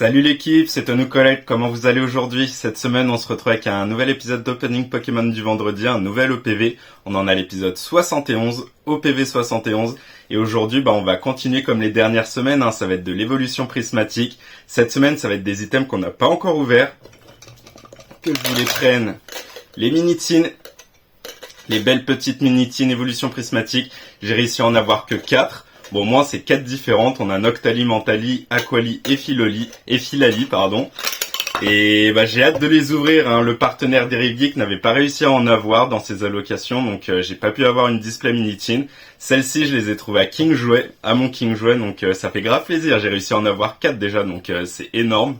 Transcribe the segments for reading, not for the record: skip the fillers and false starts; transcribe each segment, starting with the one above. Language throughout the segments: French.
Salut l'équipe, c'est Tonu Collect, comment vous allez aujourd'hui? Cette semaine on se retrouve avec un nouvel épisode d'Opening Pokémon du vendredi, un nouvel OPV. On en a l'épisode 71, OPV 71. Et aujourd'hui on va continuer comme les dernières semaines, ça va être de l'évolution prismatique. Cette semaine ça va être des items qu'on n'a pas encore ouverts. Que je vous les prenne. Les Minitines, les belles petites Minitines évolution prismatique. J'ai réussi à en avoir que 4. Bon, moi, c'est 4 différentes. On a Noctali, Mentali, Aquali et Filali, Et j'ai hâte de les ouvrir. Le partenaire d'Eric Geek n'avait pas réussi à en avoir dans ses allocations, donc j'ai pas pu avoir une display Minitine. Celle-ci, je les ai trouvées à mon King Jouet, donc ça fait grave plaisir. J'ai réussi à en avoir 4 déjà, donc c'est énorme.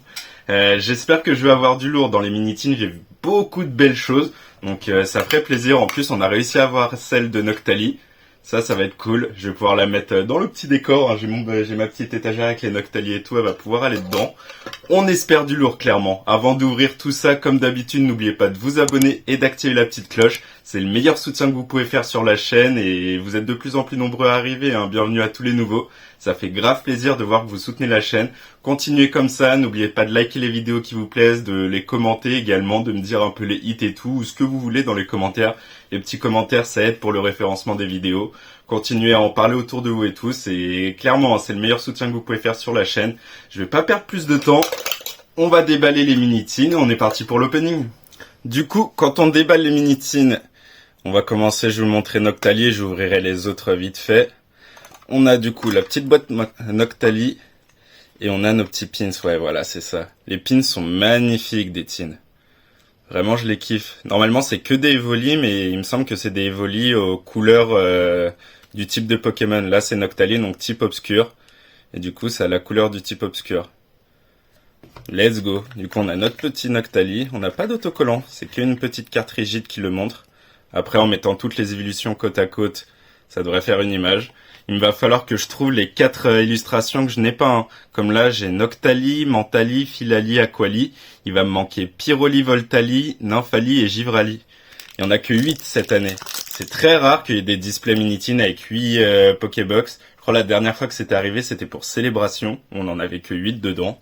J'espère que je vais avoir du lourd dans les Minitines. J'ai vu beaucoup de belles choses, donc ça ferait plaisir. En plus, on a réussi à avoir celle de Noctali. Ça va être cool. Je vais pouvoir la mettre dans le petit décor. J'ai ma petite étagère avec les Noctali et tout. Elle va pouvoir aller dedans. On espère du lourd, clairement. Avant d'ouvrir tout ça, comme d'habitude, n'oubliez pas de vous abonner et d'activer la petite cloche. C'est le meilleur soutien que vous pouvez faire sur la chaîne et vous êtes de plus en plus nombreux à arriver. Bienvenue à tous les nouveaux. Ça fait grave plaisir de voir que vous soutenez la chaîne. Continuez comme ça. N'oubliez pas de liker les vidéos qui vous plaisent, de les commenter également, de me dire un peu les hits et tout, ou ce que vous voulez dans les commentaires. Les petits commentaires, ça aide pour le référencement des vidéos. Continuez à en parler autour de vous et tous. Et clairement, c'est le meilleur soutien que vous pouvez faire sur la chaîne. Je vais pas perdre plus de temps. On va déballer les Minitines. On est parti pour l'opening. Du coup, quand on déballe les Minitines, on va commencer. Je vais vous montrer Noctali et j'ouvrirai les autres vite fait. On a du coup la petite boîte Noctali. Et on a nos petits pins. Ouais, voilà, c'est ça. Les pins sont magnifiques des tines. Vraiment, je les kiffe. Normalement, c'est que des Evoli, mais il me semble que c'est des Evoli aux couleurs du type de Pokémon. Là, c'est Noctali, donc type obscur. Et du coup, ça a la couleur du type obscur. Let's go. Du coup, on a notre petit Noctali. On n'a pas d'autocollant. C'est qu'une petite carte rigide qui le montre. Après, en mettant toutes les évolutions côte à côte, ça devrait faire une image. Il me va falloir que je trouve les 4 illustrations que je n'ai pas. Comme là, j'ai Noctali, Mentali, Filali, Aquali. Il va me manquer Pyroli, Voltali, Nymphali et Givrali. Il n'y en a que 8 cette année. C'est très rare qu'il y ait des displays Minitines avec 8 Pokébox. Je crois la dernière fois que c'était arrivé, c'était pour Célébration. On n'en avait que 8 dedans.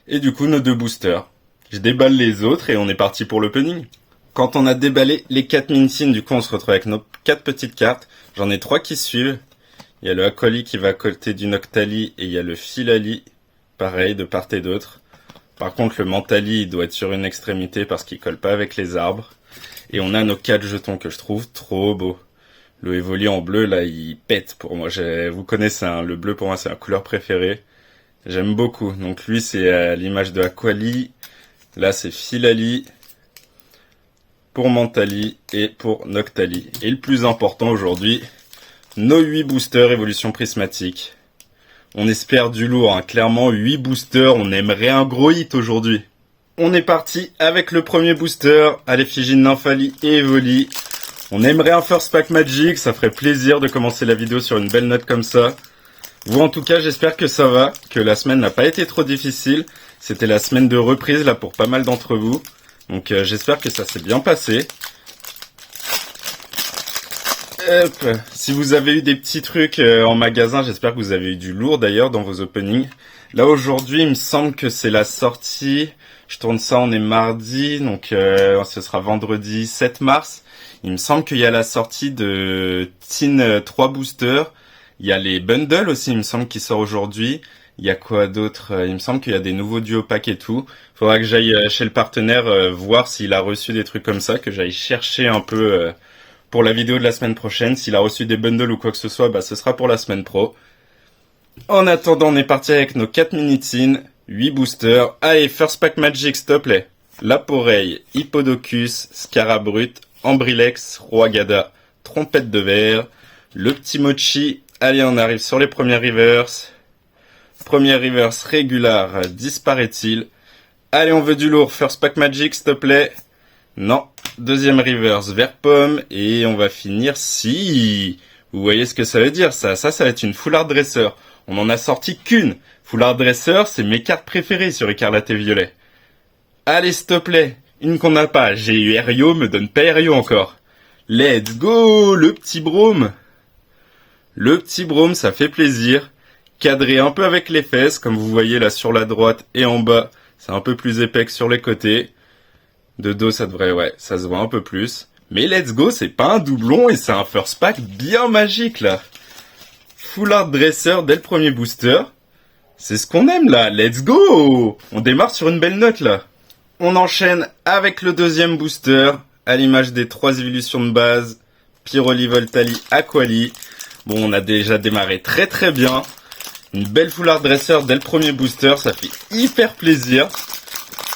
Et du coup, nos 2 boosters. Je déballe les autres et on est parti pour l'opening. Quand on a déballé les 4 Minitines, du coup, on se retrouve avec nos 4 petites cartes. J'en ai 3 qui suivent. Il y a le Aquali qui va à côté du Noctali et il y a le Filali, pareil, de part et d'autre. Par contre, le Mentali, il doit être sur une extrémité parce qu'il colle pas avec les arbres. Et on a nos 4 jetons que je trouve trop beaux. Le Evoli en bleu, là, il pète pour moi. Vous connaissez, le bleu pour moi, c'est ma couleur préférée. J'aime beaucoup. Donc lui, c'est à l'image de Aquali. Là, c'est Filali. Pour Mentali et pour Noctali. Et le plus important aujourd'hui, nos 8 boosters évolution prismatique. On espère du lourd, clairement 8 boosters, on aimerait un gros hit aujourd'hui. On est parti avec le premier booster à l'effigie de Nymphali et Evoli. On aimerait un first pack magic, ça ferait plaisir de commencer la vidéo sur une belle note comme ça. Vous en tout cas, j'espère que ça va, que la semaine n'a pas été trop difficile. C'était la semaine de reprise là pour pas mal d'entre vous. Donc j'espère que ça s'est bien passé. Hop. Si vous avez eu des petits trucs en magasin, j'espère que vous avez eu du lourd d'ailleurs dans vos openings. Là aujourd'hui, il me semble que c'est la sortie. Je tourne ça, on est mardi, donc ce sera vendredi 7 mars. Il me semble qu'il y a la sortie de Tin 3 boosters. Il y a les bundles aussi, il me semble, qui sort aujourd'hui. Il y a quoi d'autre? Il me semble qu'il y a des nouveaux duo packs et tout. Faudra que j'aille chez le partenaire voir s'il a reçu des trucs comme ça, que j'aille chercher un peu pour la vidéo de la semaine prochaine. S'il a reçu des bundles ou quoi que ce soit, ce sera pour la semaine pro. En attendant, on est parti avec nos 4 Minitines, 8 boosters. Allez, first pack magic, s'il te plaît. Laporeille, Hippodocus, Scarabrut, Ambrilex, Roagada, Trompette de verre, le petit Mochi. Allez, on arrive sur les premières reverse. Première reverse régular, disparaît-il. Allez, on veut du lourd. First pack magic, s'il te plaît. Non. Deuxième reverse, vert pomme. Et on va finir si. Vous voyez ce que ça veut dire, ça va être une foulard dresseur. On en a sorti qu'une. Foulard dresseur, c'est mes cartes préférées sur Écarlate et Violet. Allez, s'il te plaît. Une qu'on n'a pas. J'ai eu Aerio, me donne pas Aerio encore. Let's go, le petit Brome. Le petit Brome, ça fait plaisir. cadré un peu avec les fesses, comme vous voyez là sur la droite et en bas, c'est un peu plus épais que sur les côtés. De dos, ça devrait, ouais, ça se voit un peu plus. Mais let's go, c'est pas un doublon et c'est un first pack bien magique là. Full Art Dresser dès le premier booster. C'est ce qu'on aime là, let's go! On démarre sur une belle note là. On enchaîne avec le deuxième booster, à l'image des 3 évolutions de base. Pyroli, Voltali, Aquali. Bon, on a déjà démarré très très bien. Une belle Full Art Dresser dès le premier booster, ça fait hyper plaisir.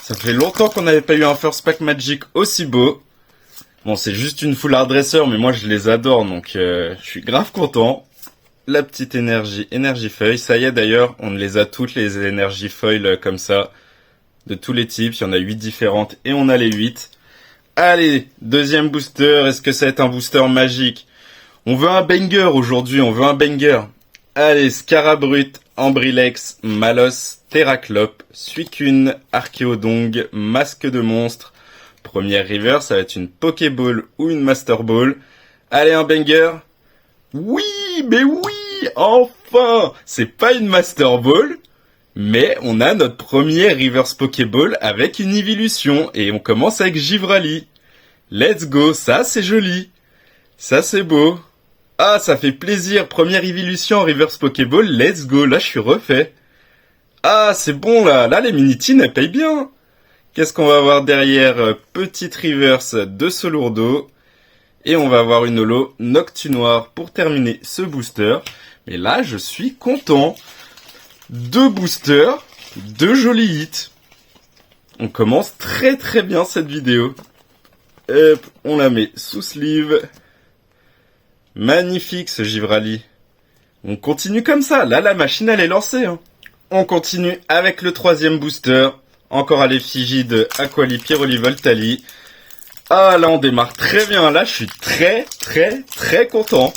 Ça fait longtemps qu'on n'avait pas eu un first pack Magic aussi beau. Bon, c'est juste une Full Art Dresser, mais moi je les adore, donc je suis grave content. La petite énergie foil, ça y est d'ailleurs, on les a toutes les énergies foil comme ça. De tous les types, il y en a 8 différentes et on a les 8. Allez, deuxième booster, est-ce que ça va être un booster magique? On veut un banger aujourd'hui, on veut un banger. Allez, Scarabrut, Ambrilex, Malos, Terraclope, Suicune, Archéodong, Masque de monstre. Première river, ça va être une Pokéball ou une Master Ball. Allez, un banger. Oui, mais oui, enfin. C'est pas une Master Ball, mais on a notre premier Reverse Pokéball avec une Evolution. Et on commence avec Givrali. Let's go, ça c'est joli. Ça c'est beau. Ah, ça fait plaisir, première Evolution en Reverse Pokéball, let's go, là je suis refait. Ah, c'est bon là, là les Minitines elles payent bien. Qu'est-ce qu'on va avoir derrière? Petite Reverse de Solourdo. Et on va avoir une holo Noctunoir pour terminer ce booster. Mais là je suis content. 2 boosters, 2 jolis hits. On commence très très bien cette vidéo. Hop, on la met sous sleeve. Magnifique ce Givrali. On continue comme ça. Là, la machine, elle est lancée. Hein. On continue avec le troisième booster. Encore à l'effigie de Aquali, Pyroli, Voltali. Ah, là, on démarre très bien. Là, je suis très, très, très content.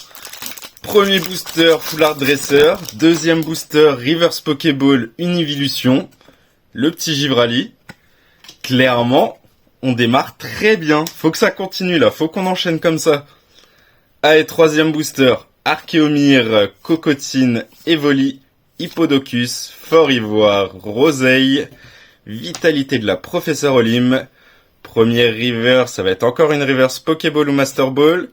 Premier booster, Full Art Dresser. Deuxième booster, Reverse Pokéball, une Evolution. Le petit Givrali. Clairement, on démarre très bien. Faut que ça continue, là. Faut qu'on enchaîne comme ça. Allez, troisième booster, Archéomir, Cocotine, Evoli, Hippodocus, Fort Ivoire, Roseille, Vitalité de la Professeur Olim. Première river, ça va être encore une reverse Pokéball ou Master Ball.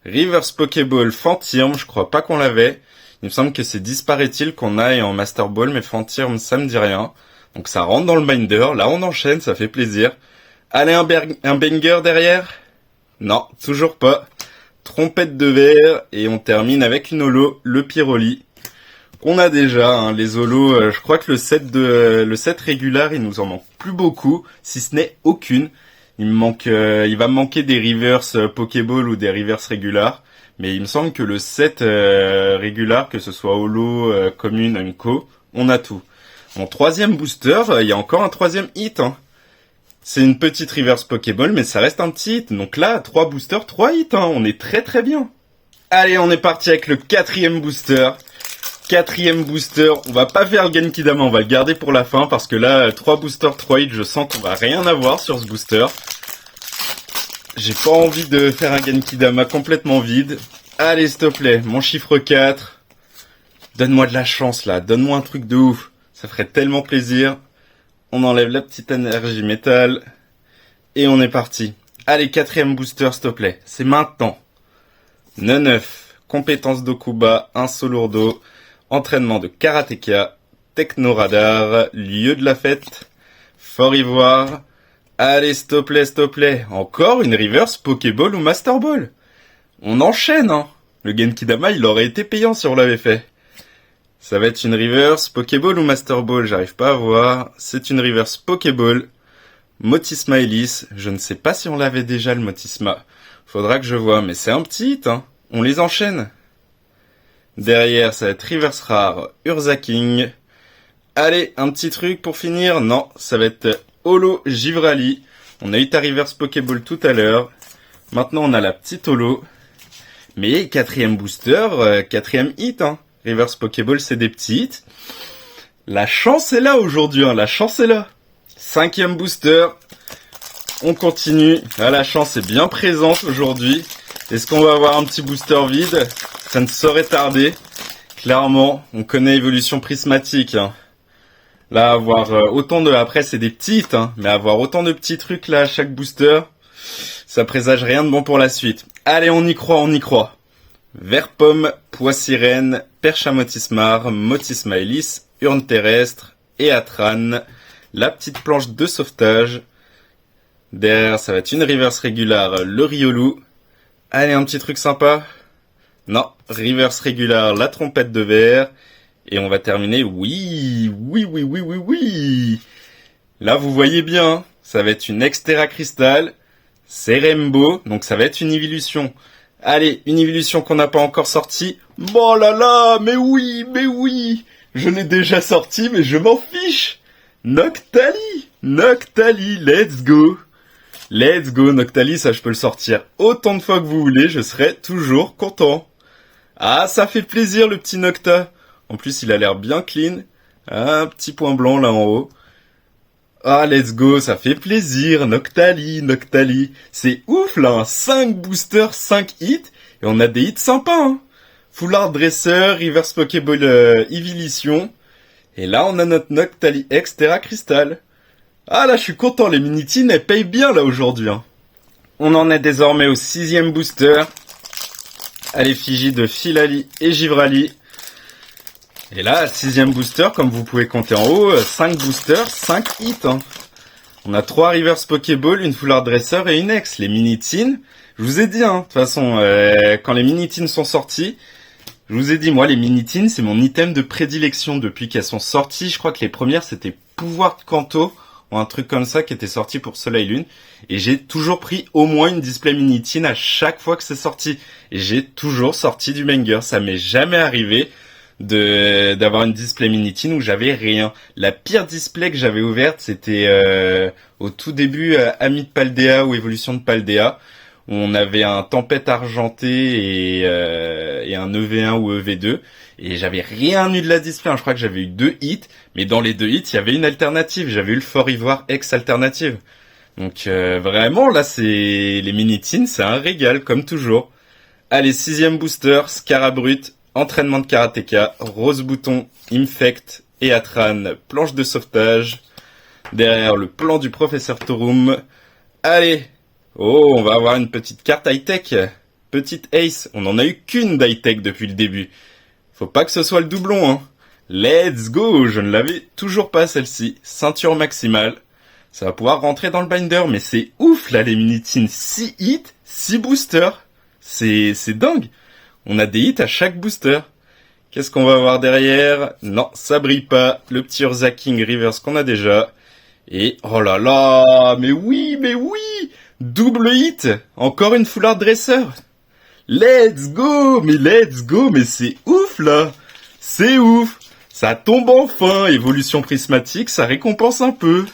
Reverse Pokéball, Fantirm, je crois pas qu'on l'avait. Il me semble que c'est disparaît-il qu'on aille en Master Ball, mais Fantirm, ça me dit rien. Donc ça rentre dans le binder, là on enchaîne, ça fait plaisir. Allez, un banger derrière? Non, toujours pas. Trompette de verre, et on termine avec une holo, le Pyroli. On a déjà, hein, les holos, je crois que le set régular, il nous en manque plus beaucoup, si ce n'est aucune. Il va me manquer des reverse Pokéball ou des reverse régular, mais il me semble que le set régular, que ce soit holo, commune, unco, on a tout. Mon troisième booster, il y a encore un troisième hit, hein. C'est une petite reverse Pokéball, mais ça reste un petit hit. Donc là, 3 boosters, 3 hits, hein. On est très très bien. Allez, on est parti avec le quatrième booster. Quatrième booster, on va pas faire le Genkidama, on va le garder pour la fin, parce que là, 3 boosters, 3 hits, je sens qu'on va rien avoir sur ce booster. J'ai pas envie de faire un Genkidama complètement vide. Allez, s'il te plaît, mon chiffre 4. Donne-moi de la chance là, donne-moi un truc de ouf. Ça ferait tellement plaisir. On enlève la petite énergie métal. Et on est parti. Allez, quatrième booster, s'il te plaît. C'est maintenant. 9. Compétence d'Okuba, un Solourdo. Entraînement de Karateka. Technoradar. Lieu de la fête. Fort Ivoire. Allez, s'il te plaît. Encore une reverse Pokéball ou Master Ball. On enchaîne, hein. Le Genkidama, il aurait été payant si on l'avait fait. Ça va être une reverse Pokéball ou Master Ball, j'arrive pas à voir. C'est une reverse Pokéball. Motisma Elise, je ne sais pas si on l'avait déjà le Motisma. Faudra que je vois, mais c'est un petit hit, hein. On les enchaîne. Derrière, ça va être reverse rare, Urza King. Allez, un petit truc pour finir. Non, ça va être holo Givrali. On a eu ta reverse Pokéball tout à l'heure. Maintenant, on a la petite holo. Mais quatrième booster, quatrième hit, hein. Reverse Pokéball, c'est des petits hits. La chance est là aujourd'hui, hein, la chance est là. Cinquième booster. On continue. Ah, la chance est bien présente aujourd'hui. Est-ce qu'on va avoir un petit booster vide? Ça ne saurait tarder. Clairement, on connaît évolution prismatique. Hein. Là, avoir autant de... Après, c'est des petites, hein, mais avoir autant de petits trucs là à chaque booster, ça présage rien de bon pour la suite. Allez, on y croit, on y croit. Vert pomme, pois sirène, perche à motismar, motismaelis, urne terrestre, et Atran. La petite planche de sauvetage. Derrière, ça va être une reverse régulière, le Riolu. Allez, un petit truc sympa. Non, reverse régulière, la trompette de verre. Et on va terminer, oui. Là, vous voyez bien, ça va être une Extera Crystal. C'est Rainbow, donc ça va être une évolution. Allez, une évolution qu'on n'a pas encore sortie. Bon là là, mais oui. Je l'ai déjà sorti, mais je m'en fiche. Noctali, let's go. Let's go, Noctali, ça je peux le sortir autant de fois que vous voulez, je serai toujours content. Ah, ça fait plaisir le petit Nocta. En plus, il a l'air bien clean. Un petit point blanc là en haut. Ah, let's go, ça fait plaisir, Noctali. C'est ouf là, hein. 5 boosters, 5 hits, et on a des hits sympas. Hein. Foulard Dresseur, Reverse Pokéball Evolution. Et là, on a notre Noctali X Terra Crystal. Ah là, je suis content, les Minitines, elles payent bien là aujourd'hui. Hein. On en est désormais au 6e booster. À l'effigie de Filali et Givrali. Et là, 6e booster, comme vous pouvez compter en haut, 5 boosters, 5 hits. Hein. On a 3 Reverse Pokéball, une Foulard Dresseur et une X. Les Minitines, je vous ai dit, hein, de toute façon, quand les Minitines sont sorties, je vous ai dit, moi, les Minitines, c'est mon item de prédilection depuis qu'elles sont sorties. Je crois que les premières, c'était Pouvoir de Kanto, ou un truc comme ça qui était sorti pour Soleil Lune. Et j'ai toujours pris au moins une display Minitine à chaque fois que c'est sorti. Et j'ai toujours sorti du banger. Ça m'est jamais arrivé d'avoir une display Minitine où j'avais rien. La pire display que j'avais ouverte, c'était au tout début Ami de Paldea ou Évolution de Paldea, où on avait un Tempête Argentée et un EV1 ou EV2, et j'avais rien eu de la display. Je crois que j'avais eu 2 hits, mais dans les 2 hits, il y avait une alternative. J'avais eu le Fort Ivoire X alternative. Donc vraiment, là, c'est les Minitines, c'est un régal, comme toujours. Allez, 6e booster, Scarabrut, entraînement de karatéka, Rose Bouton, Infect et Atran, planche de sauvetage. Derrière, le plan du professeur Torum. Allez, oh, on va avoir une petite carte high-tech. Petite Ace, on en a eu qu'une d'high-tech depuis le début. Faut pas que ce soit le doublon, hein. Let's go, je ne l'avais toujours pas celle-ci. Ceinture maximale. Ça va pouvoir rentrer dans le binder, mais c'est ouf là les Minitines. 6 hits, 6 boosters. C'est dingue. On a des hits à chaque booster. Qu'est-ce qu'on va avoir derrière? Non, ça brille pas. Le petit Urza King Reverse qu'on a déjà. Et, oh là là, mais oui. Double hit. Encore une Foulard Dresseur. Let's go, mais c'est ouf là. C'est ouf. Ça tombe enfin. Évolution prismatique, ça récompense un peu.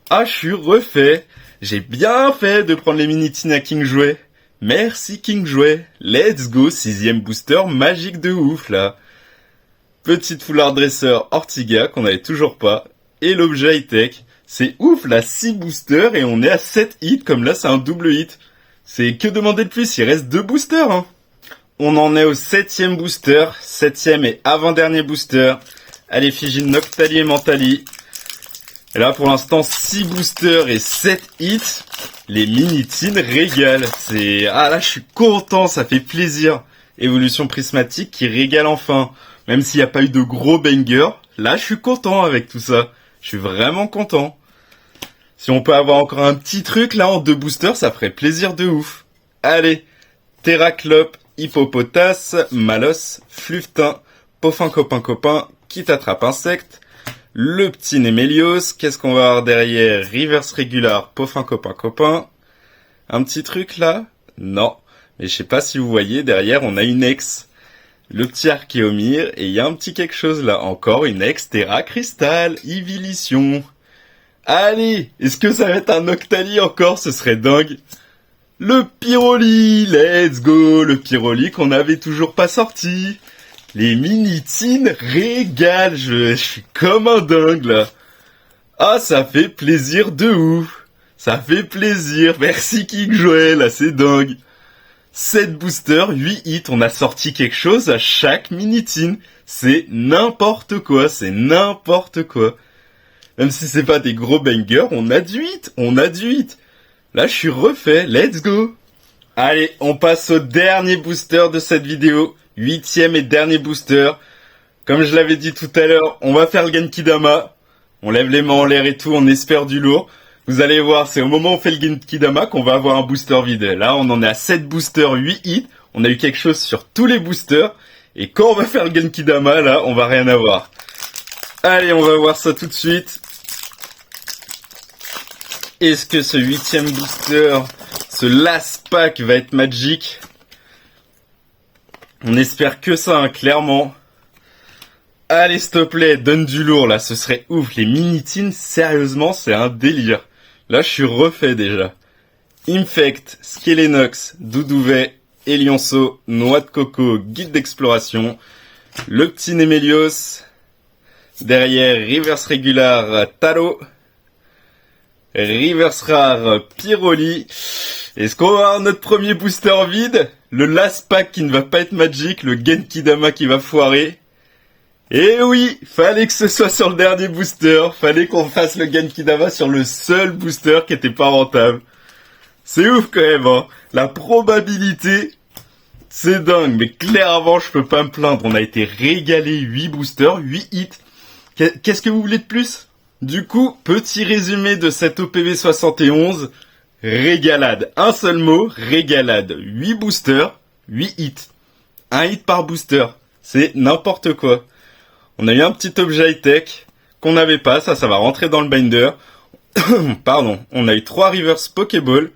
Ah, je suis refait. J'ai bien fait de prendre les Minitines à King Jouet. Merci King Jouet. Let's go, 6e booster magique de ouf là. Petite Foulard Dresseur Ortiga qu'on avait toujours pas. Et l'objet high-tech. C'est ouf là, 6 boosters et on est à 7 hits, comme là c'est un double hit. C'est que demander de plus, il reste 2 boosters. Hein. On en est au 7e booster, 7e et avant-dernier booster. À l'effigie de Noctali et Mentali. Et là pour l'instant 6 boosters et 7 hits. Les Minitines régalent. Ah là je suis content, ça fait plaisir. Évolution prismatique qui régale enfin. Même s'il n'y a pas eu de gros bangers, là je suis content avec tout ça. Je suis vraiment content. Si on peut avoir encore un petit truc là en 2 boosters, ça ferait plaisir de ouf. Allez, Terraclope, Hippopotas, Malos, Fluftin, Poffin copain qui t'attrape insecte. Le petit Némélios, qu'est-ce qu'on va avoir derrière? Reverse Régular, Poffin copain. Un petit truc là? Non. Mais je sais pas si vous voyez, derrière on a une ex. Le petit Archéomir, et il y a un petit quelque chose là. Encore une ex Terra Crystal, Evolution. Allez, est-ce que ça va être un Noctali encore? Ce serait dingue. Le Pyroli, let's go. Le Pyroli qu'on n'avait toujours pas sorti. Les Minitines régalent, je suis comme un dingue là. Ah, ça fait plaisir de ouf. Ça fait plaisir. Merci King Joël, là c'est dingue. 7 boosters, 8 hits, on a sorti quelque chose à chaque mini-tin. C'est n'importe quoi, c'est n'importe quoi. Même si c'est pas des gros bangers, on a du hit, on a du hit. Là, je suis refait, let's go. Allez, on passe au dernier booster de cette vidéo. 8e et dernier booster. Comme je l'avais dit tout à l'heure, on va faire le Genki-Dama. On lève les mains en l'air et tout, on espère du lourd. Vous allez voir, c'est au moment où on fait le Genki-Dama qu'on va avoir un booster vide. Là, on en est à 7 boosters, 8 hits. On a eu quelque chose sur tous les boosters. Et quand on va faire le Genki-Dama, là, on va rien avoir. Allez, on va voir ça tout de suite. Est-ce que ce 8e booster, ce last pack va être magique? On espère que ça, hein, clairement. Allez, s'il te plaît, donne du lourd, là, ce serait ouf. Les mini-tins, sérieusement, c'est un délire. Là, je suis refait, déjà. Infect, Skelenox, Doudouvet, Elionceau, Noix de Coco, Guide d'exploration, le petit Nemelios, derrière, Reverse Regular, Taro, Reverse Rare, Pyroli. Est-ce qu'on va avoir notre premier booster vide? Le last pack qui ne va pas être magique, le Genki-Dama qui va foirer. Et oui, fallait que ce soit sur le dernier booster, fallait qu'on fasse le Genki-Dama sur le seul booster qui était pas rentable. C'est ouf quand même, hein. La probabilité, c'est dingue, mais clairement je peux pas me plaindre, on a été régalé, 8 boosters, 8 hits. Qu'est-ce que vous voulez de plus? Du coup, petit résumé de cette OPV 71, régalade. Un seul mot, régalade. 8 boosters, 8 hits. Un hit par booster, c'est n'importe quoi. On a eu un petit objet high-tech qu'on n'avait pas, ça va rentrer dans le binder. Pardon, on a eu 3 reverse Pokéball,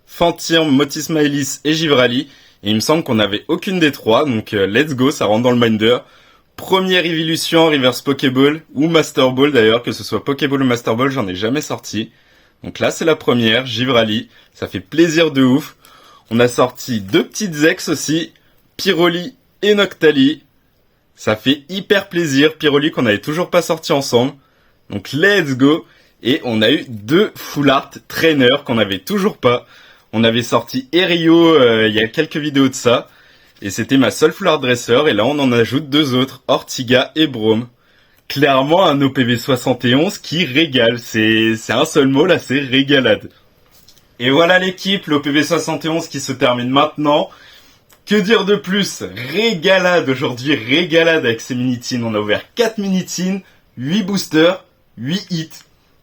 Fantirm, Motismaelis et Givrali. Et il me semble qu'on n'avait aucune des 3, donc let's go, ça rentre dans le binder. Première évolution, reverse Pokéball ou Master Ball d'ailleurs, que ce soit Pokéball ou Master Ball, j'en ai jamais sorti. Donc là c'est la première, Givrali, ça fait plaisir de ouf. On a sorti 2 petites ex aussi, Pyroli et Noctali. Ça fait hyper plaisir, Pyroli qu'on n'avait toujours pas sorti ensemble. Donc let's go. Et on a eu 2 Full Art Trainer qu'on n'avait toujours pas. On avait sorti Erio il y a quelques vidéos de ça. Et c'était ma seule Full Art Dresser. Et là on en ajoute 2 autres, Ortiga et Brome. Clairement un OPV 71 qui régale. C'est un seul mot là, c'est régalade. Et voilà l'équipe, l'OPV 71 qui se termine maintenant. Que dire de plus? Régalade aujourd'hui, régalade avec ces mini-tins. On a ouvert 4 mini-tins, 8 boosters, 8 hits.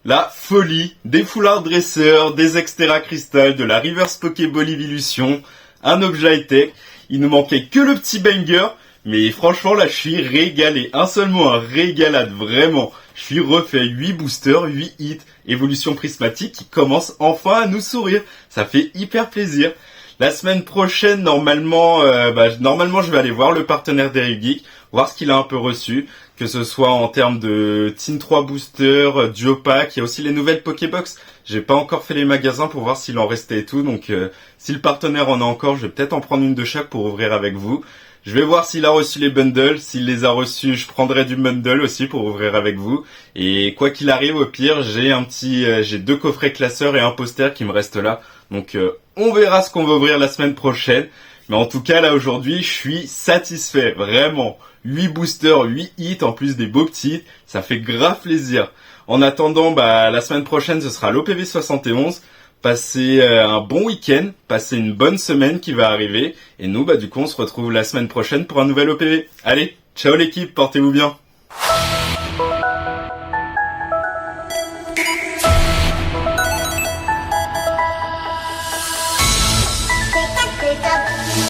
La folie, des Full Art Dresser, des Extera Crystal, de la Reverse Pokéball Evolution, un objet high-tech. Il nous manquait que le petit banger, mais franchement là je suis régalé. Un seul mot, un régalade, vraiment. Je suis refait 8 boosters, 8 hits, évolution prismatique qui commence enfin à nous sourire. Ça fait hyper plaisir. La semaine prochaine, normalement, je vais aller voir le partenaire d'Eric Geek, voir ce qu'il a un peu reçu, que ce soit en termes de Team 3 Booster, Duo Pack, il y a aussi les nouvelles Pokébox. J'ai pas encore fait les magasins pour voir s'il en restait et tout, donc si le partenaire en a encore, je vais peut-être en prendre une de chaque pour ouvrir avec vous. Je vais voir s'il a reçu les bundles, s'il les a reçus, je prendrai du bundle aussi pour ouvrir avec vous. Et quoi qu'il arrive, au pire, j'ai 2 coffrets classeurs et un poster qui me restent là. Donc on verra ce qu'on va ouvrir la semaine prochaine. Mais en tout cas, là aujourd'hui, je suis satisfait, vraiment. 8 boosters, 8 hits, en plus des beaux petits, ça fait grave plaisir. En attendant, la semaine prochaine, ce sera l'OPV 71. Passez un bon week-end, passez une bonne semaine qui va arriver. Et nous, du coup, on se retrouve la semaine prochaine pour un nouvel OPV. Allez, ciao l'équipe, portez-vous bien.